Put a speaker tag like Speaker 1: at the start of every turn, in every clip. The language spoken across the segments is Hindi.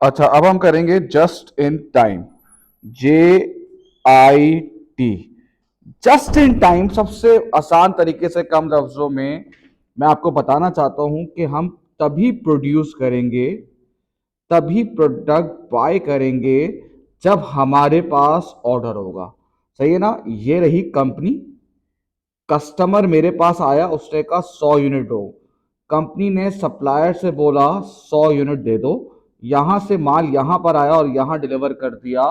Speaker 1: अच्छा, अब हम करेंगे just in time. JIT। Just in time सबसे आसान तरीके से कम लफ्जों में मैं आपको बताना चाहता हूं कि हम तभी प्रोड्यूस करेंगे, तभी प्रोडक्ट बाय करेंगे जब हमारे पास ऑर्डर होगा। सही है ना? ये रही कंपनी। कस्टमर मेरे पास आया, उसने कहा 100 यूनिट दो। कंपनी ने सप्लायर से बोला 100 यूनिट दे दो। यहां से माल यहां पर आया और यहां डिलीवर कर दिया।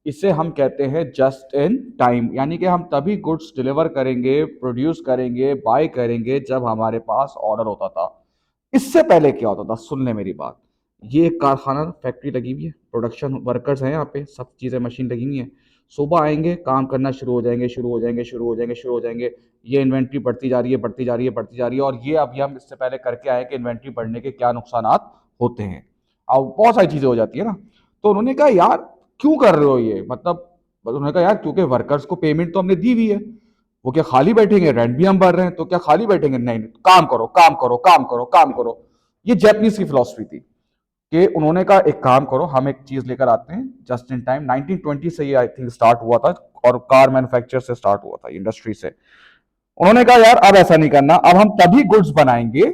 Speaker 1: इसे हम कहते हैं जस्ट इन टाइम। यानी कि हम तभी गुड्स डिलीवर करेंगे, प्रोड्यूस करेंगे, बाय करेंगे जब हमारे पास ऑर्डर होता था। इससे पहले क्या होता था, सुन ले मेरी बात। ये एक कारखाना, फैक्ट्री लगी हुई है, प्रोडक्शन वर्कर्स हैं यहाँ पे, सब चीजें मशीन लगी हुई हैं। सुबह आएंगे, काम करना शुरू हो जाएंगे, शुरू हो जाएंगे, शुरू हो जाएंगे, शुरू हो जाएंगे। ये इन्वेंट्री बढ़ती जा रही है, बढ़ती जा रही है, बढ़ती जा रही है। और ये अभी हम इससे पहले करके आए कि इन्वेंट्री बढ़ने के क्या नुकसान होते हैं। अब बहुत सारी चीजें हो जाती है ना। तो उन्होंने कहा यार क्यों कर रहे हो ये, मतलब उन्होंने कहा यार क्योंकि वर्कर्स को पेमेंट तो हमने दी हुई है, वो क्या खाली बैठेंगे? रेंट भी हम भर रहे हैं, तो क्या खाली बैठेंगे? नहीं, काम करो, काम करो, काम करो, काम करो। ये जैपनीज की फिलॉसफी थी कि उन्होंने कहा एक काम करो, हम एक चीज लेकर आते हैं जस्ट इन टाइम। 1920 से ये आई थिंक स्टार्ट हुआ था, और कार मैन्युफैक्चर से स्टार्ट हुआ था, इंडस्ट्री से। उन्होंने कहा यार अब ऐसा नहीं करना, अब हम तभी गुड्स बनाएंगे,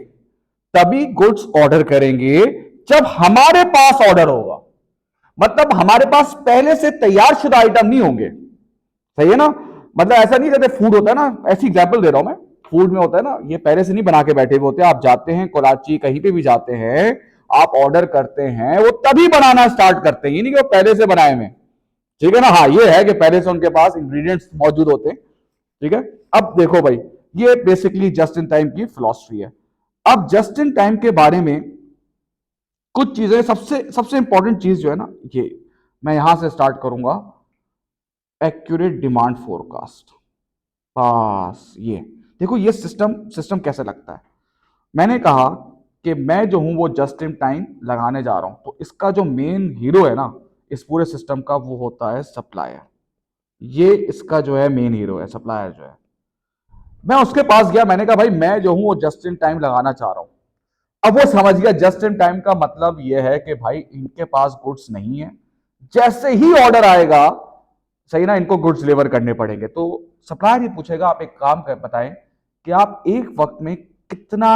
Speaker 1: तभी गुड्स ऑर्डर करेंगे जब हमारे पास ऑर्डर होगा। मतलब हमारे पास पहले से तैयार शुदा आइटम नहीं होंगे। सही है ना? मतलब ऐसा नहीं, जैसे फूड होता है ना, ऐसी एग्जाम्पल दे रहा हूं मैं। फूड में होता है ना, ये पहले से नहीं बना के बैठे हुए होते। आप जाते हैं कराची, कहीं पे भी जाते हैं, आप ऑर्डर करते हैं, वो तभी बनाना स्टार्ट करते हैं, ये नहीं कि वो पहले से बनाए हुए। ठीक है ना? हाँ, ये है कि पहले से उनके पास इंग्रेडिएंट्स मौजूद होते हैं। ठीक है। अब देखो भाई, ये बेसिकली जस्ट इन टाइम की फिलॉसफी है। अब जस्ट इन टाइम के बारे में कुछ चीजें, सबसे सबसे इंपॉर्टेंट चीज जो है ना, ये मैं यहां से स्टार्ट करूंगा। Accurate demand forecast. बस ये देखो, ये सिस्टम सिस्टम कैसे लगता है। मैंने कहा कि मैं जो हूं वो जस्ट इन टाइम लगाने जा रहा हूं, तो इसका जो मेन हीरो है ना इस पूरे सिस्टम का, वो होता है सप्लायर। ये इसका जो है मेन हीरो है, सप्लायर जो है। मैं उसके पास गया, मैंने कहा भाई मैं जो हूं वो जस्ट इन टाइम लगाना चाह रहा हूं। अब वो समझ गया जस्ट इन टाइम का मतलब ये है कि भाई इनके पास गुड्स नहीं है, जैसे ही ऑर्डर आएगा, सही ना, इनको गुड्स डिलीवर करने पड़ेंगे। तो सप्लायर ही पूछेगा आप एक काम कर बताएं कि आप एक वक्त में कितना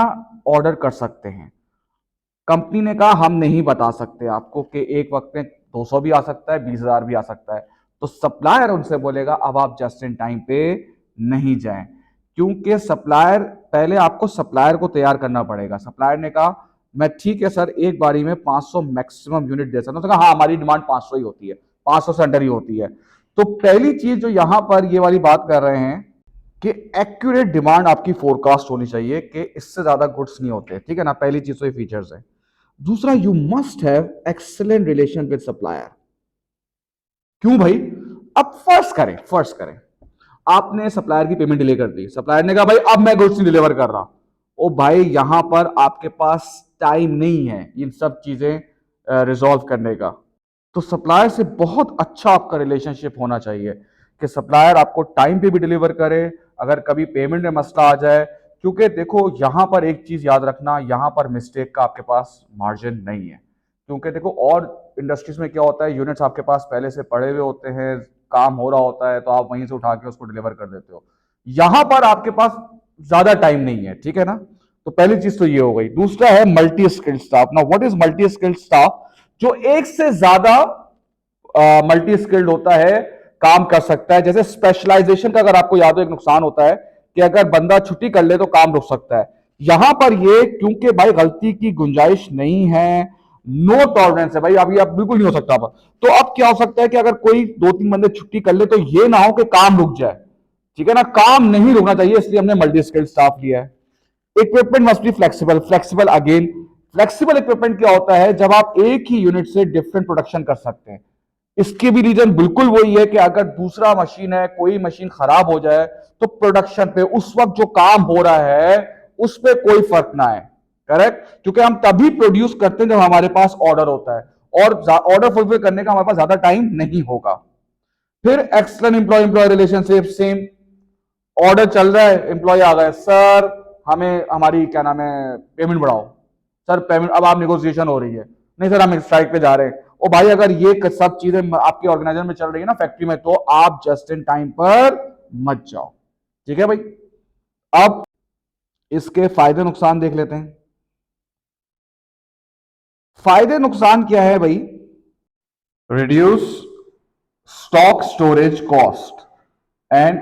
Speaker 1: ऑर्डर कर सकते हैं। कंपनी ने कहा हम नहीं बता सकते आपको कि एक वक्त में 200 भी आ सकता है, 20,000 भी आ सकता है। तो सप्लायर उनसे बोलेगा अब आप जस्ट इन टाइम पे नहीं जाएं, क्योंकि सप्लायर, पहले आपको सप्लायर को तैयार करना पड़ेगा। सप्लायर ने कहा मैं ठीक है सर, एक बारी में 500 मैक्सिमम यूनिट दे सकता हूं। तो कहा हाँ, हमारी डिमांड 500 ही होती है, 500 से अंडर ही होती है। तो पहली चीज जो यहां पर ये वाली बात कर रहे हैं कि एक्यूरेट डिमांड आपकी फोरकास्ट होनी चाहिए कि इससे ज्यादा गुड्स नहीं होते। ठीक है ना? पहली चीज तो ये फीचर्स है। दूसरा, you must have excellent relation with supplier. क्यों भाई? अब फर्स्ट करें, आपने सप्लायर की पेमेंट डिले कर दी, सप्लायर ने कहा भाई अब मैं गुड्स नहीं डिलीवर कर रहा। ओ भाई, यहां पर आपके पास टाइम नहीं है इन सब चीजें रिजॉल्व करने का। तो सप्लायर से बहुत अच्छा आपका रिलेशनशिप होना चाहिए कि सप्लायर आपको टाइम पे भी डिलीवर करे, अगर कभी पेमेंट में मसला आ जाए। क्योंकि देखो यहां पर एक चीज याद रखना, यहां पर मिस्टेक का आपके पास मार्जिन नहीं है। क्योंकि देखो और इंडस्ट्रीज में क्या होता है, यूनिट्स आपके पास पहले से पड़े हुए होते हैं, काम हो रहा होता है, तो आप वहीं से उठा के उसको डिलीवर कर देते हो। यहां पर आपके पास ज्यादा टाइम नहीं है। ठीक है ना? तो पहली चीज तो ये हो गई। दूसरा है मल्टी स्किल्ड स्टाफ। ना what is multi skilled staff? जो एक से ज्यादा मल्टी स्किल्ड होता है, काम कर सकता है। जैसे स्पेशलाइजेशन का अगर आपको याद हो, एक नुकसान होता है कि अगर बंदा छुट्टी कर ले तो काम रुक सकता है। यहां पर ये, क्योंकि भाई गलती की गुंजाइश नहीं है, नो टॉलरेंस है भाई, अभी अब बिल्कुल नहीं हो सकता। अब तो अब क्या हो सकता है कि अगर कोई 2-3 बंदे छुट्टी कर ले तो ये ना हो कि काम रुक जाए। ठीक है ना? काम नहीं रुकना चाहिए, इसलिए हमने मल्टी स्किल्ड स्टाफ लिया है। Equipment must be flexible. Flexible again, flexible equipment क्या होता है? जब आप एक ही यूनिट से डिफरेंट प्रोडक्शन कर सकते हैं। इसके भी रीजन बिल्कुल वही है कि अगर दूसरा मशीन है, कोई मशीन खराब हो जाए, तो प्रोडक्शन पे उस वक्त जो काम हो रहा है उस पर कोई फर्क ना है। करेक्ट? क्योंकि हम तभी प्रोड्यूस करते हैं जब हमारे पास ऑर्डर होता है, और ऑर्डर फुलफिल करने का हमारे पास ज्यादा टाइम नहीं होगा। फिर excellent employ employ relationship. Same, order चल रहा है, एम्प्लॉय आ गए, सर हमें हमारी क्या नाम है पेमेंट बढ़ाओ। सर पेमेंट, अब आप निगोशिएशन हो रही है, नहीं सर हम स्ट्राइक पे जा रहे हैं। ओ भाई अगर ये सब चीजें आपकी ऑर्गेनाइजेशन में चल रही है ना फैक्ट्री में, तो आप जस्ट इन टाइम पर मत जाओ। ठीक है भाई। अब इसके फायदे नुकसान देख लेते हैं। फायदे नुकसान क्या है भाई? Reduce stock storage cost and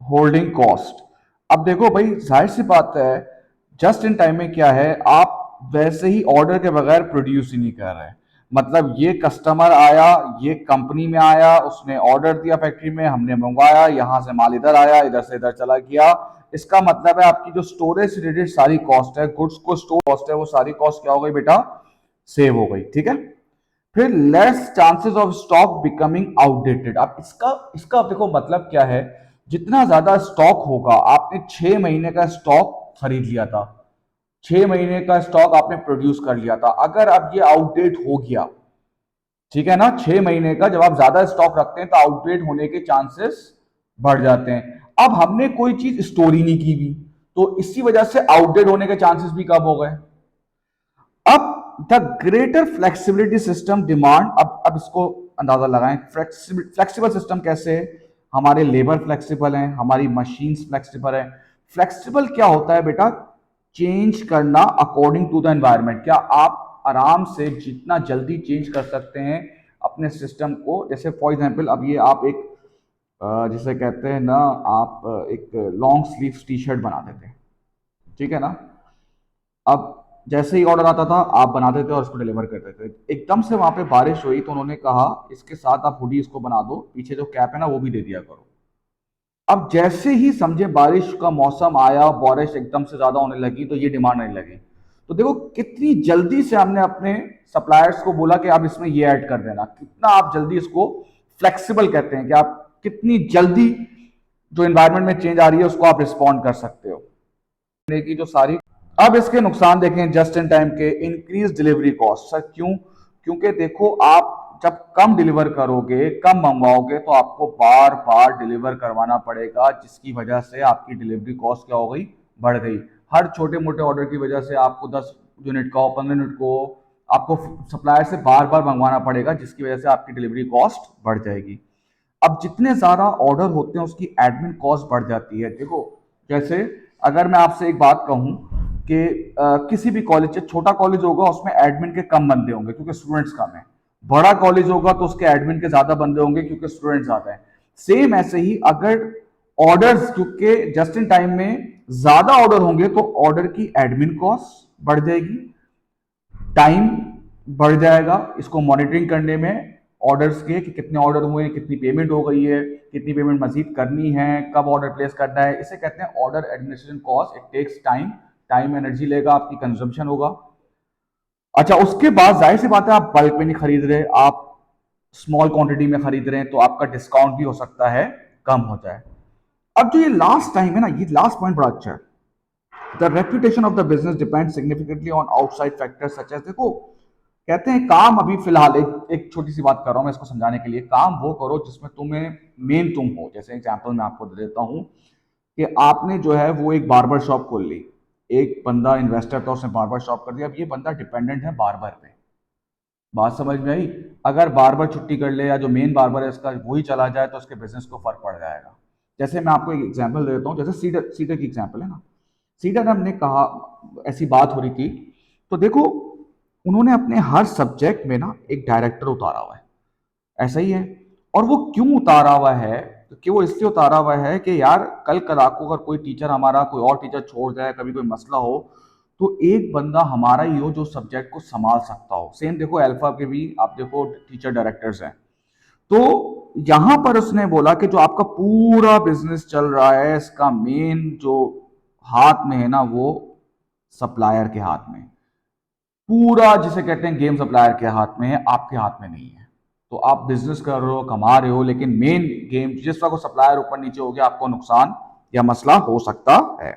Speaker 1: holding cost. अब देखो भाई जाहिर सी बात है, जस्ट इन टाइम में क्या है, आप वैसे ही ऑर्डर के बगैर प्रोड्यूस ही नहीं कर रहे। मतलब ये कस्टमर आया, ये कंपनी में आया, उसने ऑर्डर दिया फैक्ट्री में, हमने मंगवाया, यहां से माल इधर आया, इधर से इधर चला गया। इसका मतलब है आपकी जो स्टोरेज से रिलेटेड सारी कॉस्ट है, गुड्स को स्टोर कॉस्ट है, वो सारी कॉस्ट क्या हो गई बेटा? सेव हो गई। ठीक है। फिर less chances of stock becoming outdated. अब इसका इसका देखो मतलब क्या है, जितना ज्यादा स्टॉक होगा, आपने 6 महीने का स्टॉक खरीद लिया था, 6 महीने का स्टॉक आपने प्रोड्यूस कर लिया था, अगर अब ये आउटडेट हो गया, ठीक है ना, 6 महीने का जब आप ज्यादा स्टॉक रखते हैं तो आउटडेट होने के चांसेस बढ़ जाते हैं। अब हमने कोई चीज स्टोर ही नहीं की भी, तो इसी वजह से आउटडेट होने के चांसेस भी कम हो गए। अब the greater flexibility system demand, अब इसको अंदाजा लगाएं, फ्लेक्सिबल सिस्टम कैसे है? हमारे लेबर फ्लेक्सिबल हैं, हमारी मशीन्स फ्लेक्सिबल है। फ्लेक्सिबल क्या होता है बेटा? चेंज करना अकॉर्डिंग टू द एनवायरमेंट। क्या आप आराम से जितना जल्दी चेंज कर सकते हैं अपने सिस्टम को? जैसे फॉर एग्जांपल अब ये आप एक जिसे कहते हैं ना, आप एक लॉन्ग स्लीव टी शर्ट बना देते हैं, ठीक है ना। अब जैसे ही ऑर्डर आता था आप बनाते थे और उसको डिलीवर करते थे। एकदम से वहां पे बारिश हुई तो उन्होंने कहा इसके साथ आप हुडी इसको बना दो, पीछे जो कैप है ना वो भी दे दिया करो। अब जैसे ही समझे बारिश का मौसम आया, बारिश एकदम से ज्यादा होने लगी, तो ये डिमांड आने लगी। तो देखो कितनी जल्दी से हमने अपने सप्लायर्स को बोला कि आप इसमें ये ऐड कर देना। कितना आप जल्दी इसको फ्लेक्सिबल कहते हैं कि आप कितनी जल्दी जो एनवायरमेंट में चेंज आ रही है उसको आप रिस्पॉन्ड कर सकते हो की जो सारी। अब इसके नुकसान देखें जस्ट इन टाइम के, इंक्रीज डिलीवरी कॉस्ट। सर क्यों? क्योंकि देखो आप जब कम डिलीवर करोगे, कम मंगवाओगे, तो आपको बार बार डिलीवर करवाना पड़ेगा, जिसकी वजह से आपकी डिलीवरी कॉस्ट क्या हो गई? बढ़ गई। हर छोटे मोटे ऑर्डर की वजह से आपको 10 यूनिट का हो, 15 यूनिट को आपको सप्लायर से बार बार मंगवाना पड़ेगा, जिसकी वजह से आपकी डिलीवरी कॉस्ट बढ़ जाएगी। अब जितने ज्यादा ऑर्डर होते हैं उसकी एडमिन कॉस्ट बढ़ जाती है। देखो जैसे अगर मैं आपसे एक बात कहूं कि किसी भी कॉलेज, छोटा कॉलेज होगा उसमें एडमिन के कम बंदे होंगे क्योंकि स्टूडेंट्स कम है, बड़ा कॉलेज होगा तो उसके एडमिन के ज्यादा बंदे होंगे क्योंकि स्टूडेंट्स ज्यादा है। सेम ऐसे ही अगर ऑर्डर्स क्योंकि जस्ट इन टाइम में ज्यादा ऑर्डर होंगे तो ऑर्डर की एडमिन कॉस्ट बढ़ जाएगी, टाइम बढ़ जाएगा इसको मॉनिटरिंग करने में ऑर्डर्स के, कि कितने ऑर्डर हुए हैं, कितनी पेमेंट हो गई है, कितनी पेमेंट मजीद करनी है, कब ऑर्डर प्लेस करना है। इसे कहते हैं order administration cost. It takes time, time energy लेगा, आपकी कंजम्पशन होगा। अच्छा उसके बाद जाहिर सी बात है आप बल्क में नहीं खरीद रहे, आप स्मॉल क्वांटिटी में खरीद रहे हैं, तो आपका डिस्काउंट भी हो सकता है कम हो जाए। अब जो ये लास्ट टाइम है ना, ये लास्ट पॉइंट बड़ा अच्छा है। The reputation of the business depend significantly on outside factors such as, देखो कहते हैं काम अभी फिलहाल एक छोटी सी बात कर रहा हूं मैं इसको समझाने के लिए, काम वो करो जिसमें तुम्हें मेन तुम हो। जैसे एग्जांपल मैं आपको दे देता हूं कि आपने जो है वो एक बार्बर शॉप खोल ली, एक बंदा इन्वेस्टर था उसने बार्बर शॉप कर दिया, अब ये बंदा डिपेंडेंट है बार्बर पे। बात समझ में आई? अगर बार्बर छुट्टी कर ले या जो मेन बार्बर है इसका वही चला जाए तो उसके बिजनेस को फर्क पड़ जाएगा। जैसे मैं आपको एक एग्जांपल दे देता हूं, जैसे सीडर सीडर की एग्जांपल है ना। सीडर हमने कहा, ऐसी बात हो रही थी, तो देखो उन्होंने अपने हर सब्जेक्ट में ना एक डायरेक्टर उतारा हुआ है, ऐसा ही है। और वो क्यों उतारा हुआ है? तो कि वो इसलिए उतारा हुआ है कि यार कल कल को अगर कोई टीचर हमारा कोई और टीचर छोड़ जाए, कभी कोई मसला हो, तो एक बंदा हमारा ही हो जो सब्जेक्ट को संभाल सकता हो। सेम देखो अल्फा के भी आप देखो टीचर डायरेक्टर्स हैं। तो यहां पर उसने बोला कि जो आपका पूरा बिजनेस चल रहा है इसका मेन जो हाथ में है ना, वो सप्लायर के हाथ में, पूरा जिसे कहते हैं गेम सप्लायर के हाथ में है, आपके हाथ में नहीं है। तो आप बिजनेस कर रहे हो, कमा रहे हो, लेकिन मेन गेम जिस वक्त सप्लायर ऊपर नीचे हो गया आपको नुकसान या मसला हो सकता है।